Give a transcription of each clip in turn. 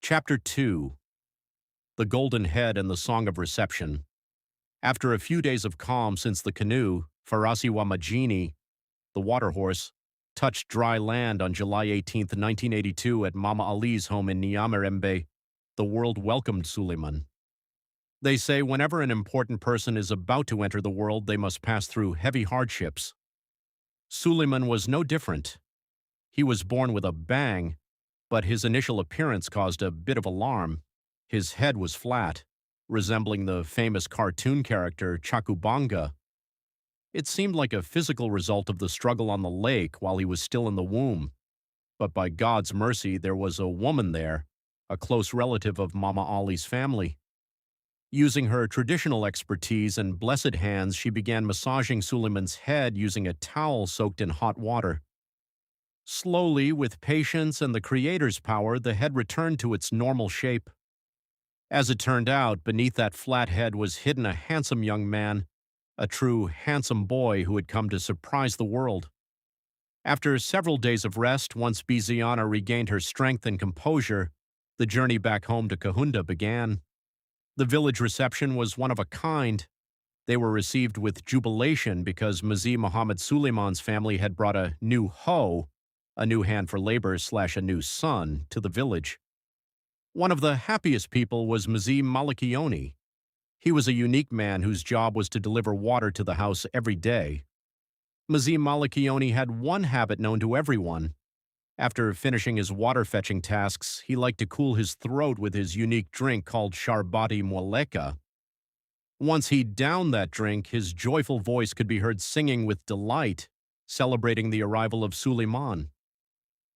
Chapter 2. The Golden Head and the Song of Reception. After a few days of calm since the canoe, Farasiwa Majini, the water horse, touched dry land on July 18, 1982 at Mama Ali's home in Niamirembe, the world welcomed Suleiman. They say whenever an important person is about to enter the world, they must pass through heavy hardships. Suleiman was no different. He was born with a bang, but his initial appearance caused a bit of alarm. His head was flat, resembling the famous cartoon character Chakubanga. It seemed like a physical result of the struggle on the lake while he was still in the womb. But by God's mercy, there was a woman there, a close relative of Mama Ali's family. Using her traditional expertise and blessed hands, she began massaging Suleiman's head using a towel soaked in hot water. Slowly, with patience and the Creator's power, the head returned to its normal shape. As it turned out, beneath that flat head was hidden a handsome young man, a true handsome boy who had come to surprise the world. After several days of rest, once Biziana regained her strength and composure, the journey back home to Kahunda began. The village reception was one of a kind. They were received with jubilation because Mazi Muhammad Suleiman's family had brought a new hoe, a new hand for labor / a new son, to the village. One of the happiest people was Mazi Malakioni. He was a unique man whose job was to deliver water to the house every day. Mazi Malakioni had one habit known to everyone. After finishing his water-fetching tasks, he liked to cool his throat with his unique drink called Sharbati Mwaleka. Once he downed that drink, his joyful voice could be heard singing with delight, celebrating the arrival of Suleiman.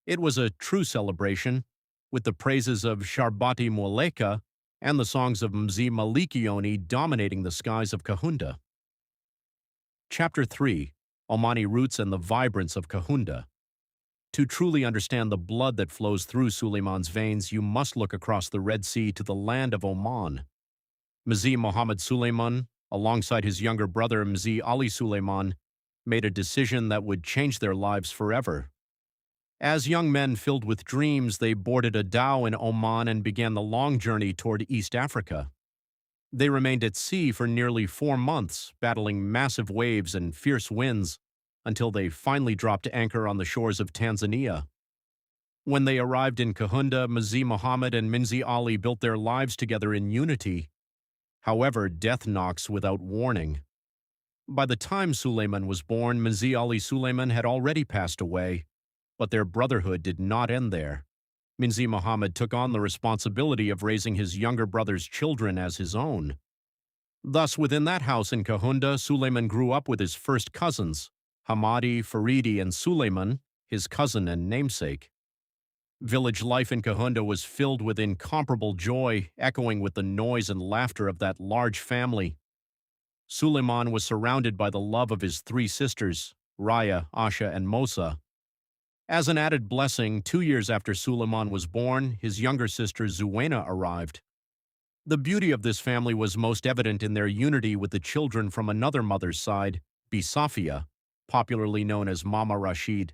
It was a true celebration, with the praises of Sharbati Mwaleka and the songs of Mzi Malikioni dominating the skies of Kahunda. Chapter 3. Omani Roots and the Vibrance of Kahunda. To truly understand the blood that flows through Suleiman's veins, you must look across the Red Sea to the land of Oman. Mzi Muhammad Suleiman, alongside his younger brother Mzi Ali Suleiman, made a decision that would change their lives forever. As young men filled with dreams, they boarded a dhow in Oman and began the long journey toward East Africa. They remained at sea for nearly 4 months, battling massive waves and fierce winds, until they finally dropped anchor on the shores of Tanzania. When they arrived in Kahunda, Mzi Muhammad and Mzi Ali built their lives together in unity. However, death knocks without warning. By the time Suleiman was born, Mzi Ali Suleiman had already passed away. But their brotherhood did not end there. Mzi Muhammad took on the responsibility of raising his younger brother's children as his own. Thus, within that house in Kahunda, Suleiman grew up with his first cousins, Hamadi, Faridi, and Suleiman, his cousin and namesake. Village life in Kahunda was filled with incomparable joy, echoing with the noise and laughter of that large family. Suleiman was surrounded by the love of his 3 sisters, Raya, Asha, and Mosa. As an added blessing, 2 years after Suleiman was born, his younger sister Zuwaina arrived. The beauty of this family was most evident in their unity with the children from another mother's side, Bisafia, popularly known as Mama Rashid.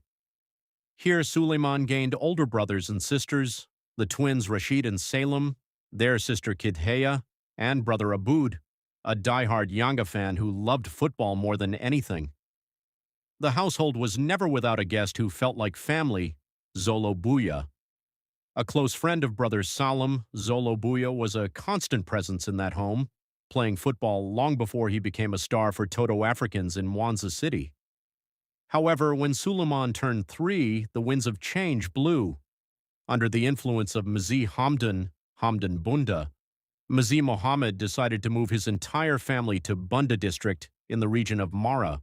Here Suleiman gained older brothers and sisters, the twins Rashid and Salem, their sister Kidheya, and brother Aboud, a diehard Yanga fan who loved football more than anything. The household was never without a guest who felt like family, Zolo Buya. A close friend of brother Salam, Zolo Buya was a constant presence in that home, playing football long before he became a star for Toto Africans in Mwanza City. However, when Suleiman turned 3, the winds of change blew. Under the influence of Mzi Hamdan Bunda, Mzi Muhammad decided to move his entire family to Bunda district in the region of Mara,